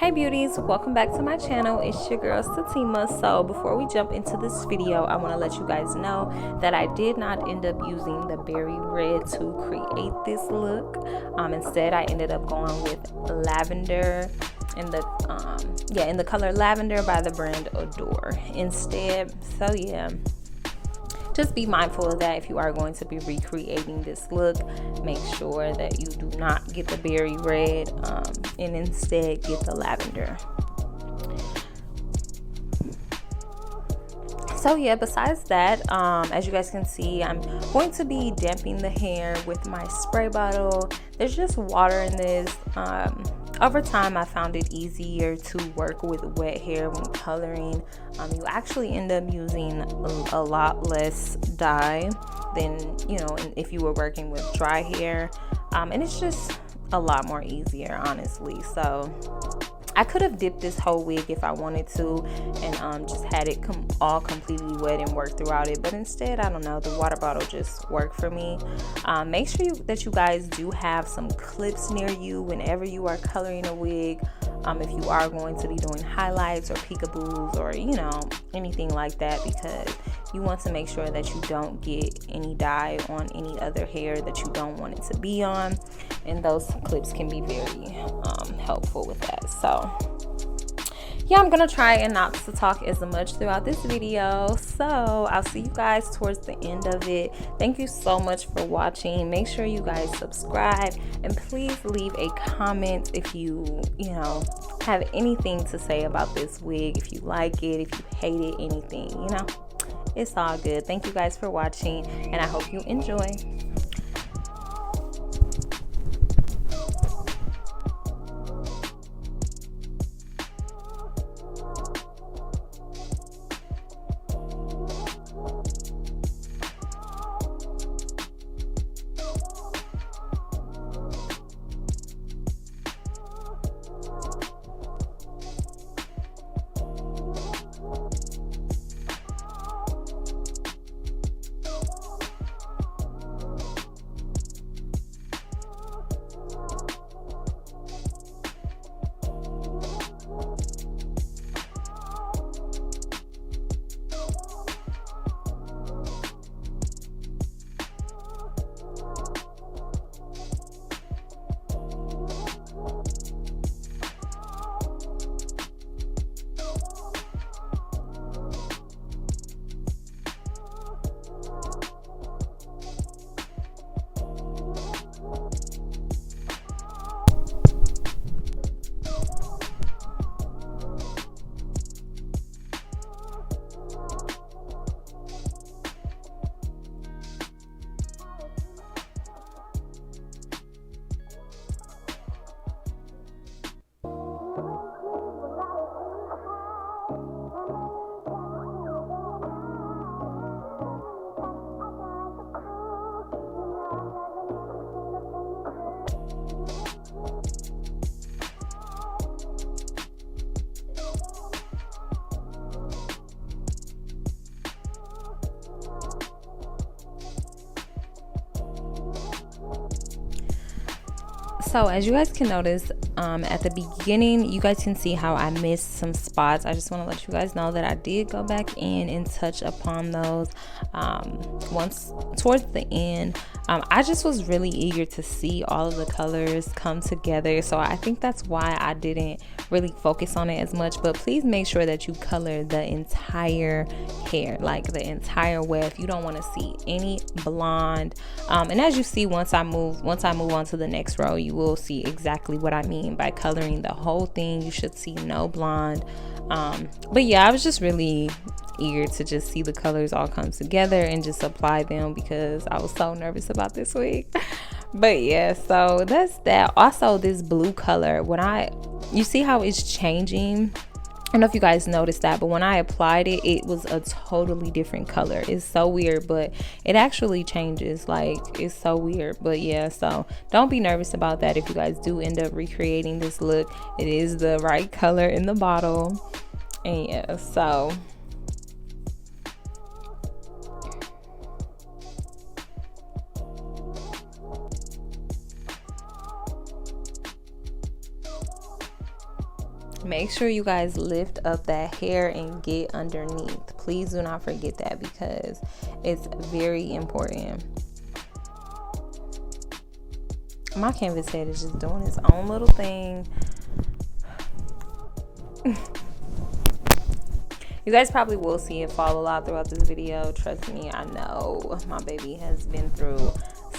Hey beauties, welcome back to my channel. It's your girl Satima. So before we jump into this video, I want to let you guys know that I did not end up using the berry red to create this look. Instead I ended up going with lavender in the color lavender by the brand Adore instead. So yeah, just be mindful of that if you are going to be recreating this look. Make sure that you do not get the berry red and instead get the lavender. So yeah, besides that, as you guys can see, I'm going to be damping the hair with my spray bottle. There's just water in this. Over time, I found it easier to work with wet hair when coloring. You actually end up using a lot less dye than, if you were working with dry hair. And it's just a lot more easier, honestly. So I could have dipped this whole wig if I wanted to and just had it all completely wet and work throughout it, but instead, I don't know, the water bottle just worked for me. Make sure that you guys do have some clips near you whenever you are coloring a wig. If you are going to be doing highlights or peekaboos or anything like that, because you want to make sure that you don't get any dye on any other hair that you don't want it to be on, and those clips can be very helpful with that. So yeah, I'm gonna try and not to talk as much throughout this video, so I'll see you guys towards the end of it. Thank you so much for watching. Make sure you guys subscribe, and please leave a comment if you have anything to say about this wig, if you like it, if you hate it, anything, it's all good. Thank you guys for watching, and I hope you enjoy. So as you guys can notice, at the beginning, you guys can see how I missed some spots. I just want to let you guys know that I did go back in and touch upon those once towards the end. I just was really eager to see all of the colors come together, so I think that's why I didn't really focus on it as much. But please make sure that you color the entire hair, like the entire weft. You don't want to see any blonde, and as you see, once I move on to the next row, you will see exactly what I mean by coloring the whole thing. You should see no blonde. But yeah, I was just really eager to just see the colors all come together and just apply them because I was so nervous about this wig. But yeah, so that's that. Also, this blue color, you see how it's changing. I don't know if you guys noticed that, but when I applied it, it was a totally different color. It's so weird, but it actually changes. Like, it's so weird. But yeah, so don't be nervous about that if you guys do end up recreating this look. It is the right color in the bottle. And yeah, so Make sure you guys lift up that hair and get underneath. Please do not forget that because it's very important. My canvas head is just doing its own little thing. You guys probably will see it fall a lot throughout this video. Trust me, I know my baby has been through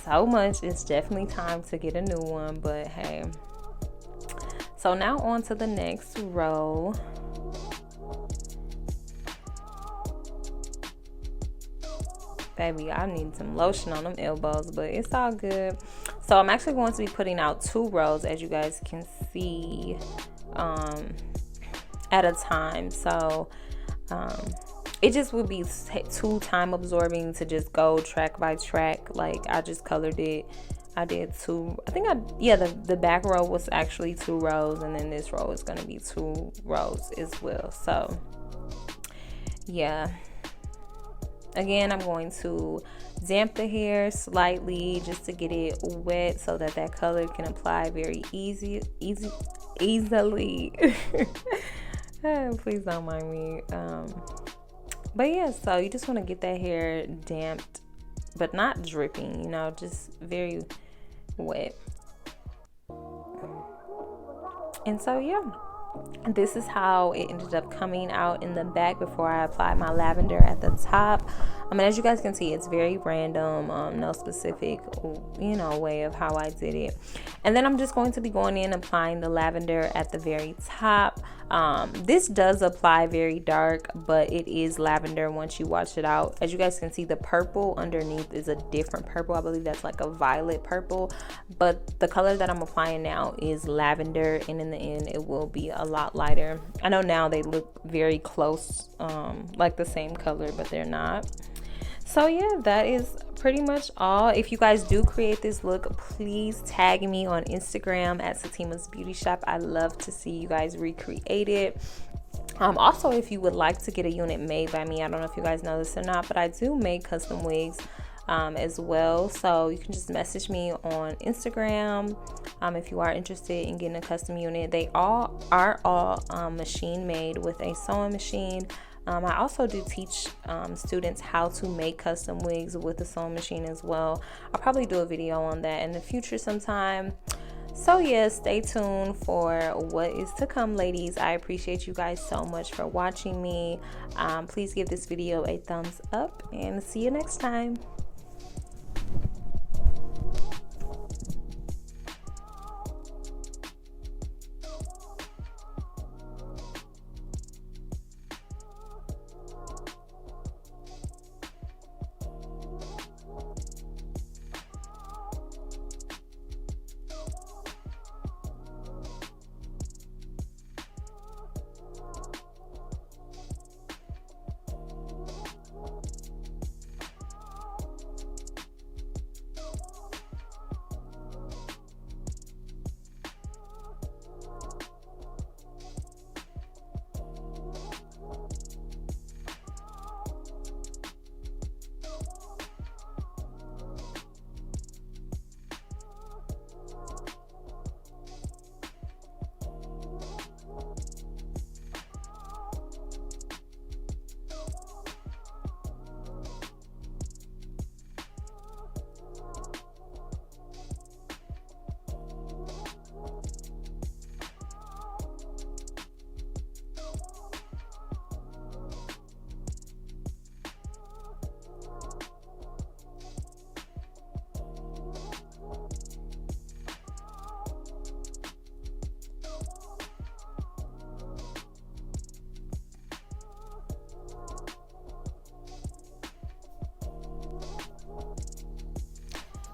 so much. It's definitely time to get a new one, but hey. So now on to the next row. Baby, I need some lotion on them elbows, but it's all good. So I'm actually going to be putting out 2 rows, as you guys can see, at a time. So it just would be too time absorbing to just go track by track. Like, I just colored it. I did 2, I think the back row was actually 2 rows, and then this row is going to be 2 rows as well. So yeah, again, I'm going to damp the hair slightly just to get it wet so that that color can apply very easily. Please don't mind me. But yeah, so you just want to get that hair damped, but not dripping, you know, just very wet. And so yeah, this is how it ended up coming out in the back before I applied my lavender at the top. As you guys can see, it's very random, no specific, you know, way of how I did it. And then I'm just going to be going in applying the lavender at the very top. This does apply very dark, but it is lavender once you wash it out. As you guys can see, the purple underneath is a different purple. I believe that's like a violet purple, but the color that I'm applying now is lavender, and in the end it will be a lot lighter. I know now they look very close, like the same color, but they're not. So yeah, that is pretty much all. If you guys do create this look, please tag me on Instagram at Satima's Beauty Shop. I love to see you guys recreate it. Also, if you would like to get a unit made by me, I don't know if you guys know this or not, but I do make custom wigs as well. So you can just message me on Instagram if you are interested in getting a custom unit. They all are machine made with a sewing machine. I also do teach students how to make custom wigs with a sewing machine as well. I'll probably do a video on that in the future sometime. So yeah, stay tuned for what is to come, ladies. I appreciate you guys so much for watching me. Please give this video a thumbs up and see you next time.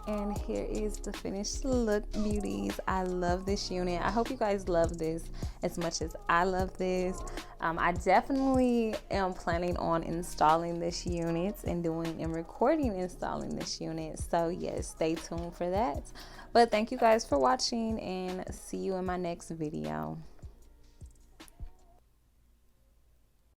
And here is the finished look, beauties. I love this unit. I hope you guys love this as much as I love this. I definitely am planning on installing this unit and recording installing this unit. So yes, stay tuned for that. But thank you guys for watching, and see you in my next video.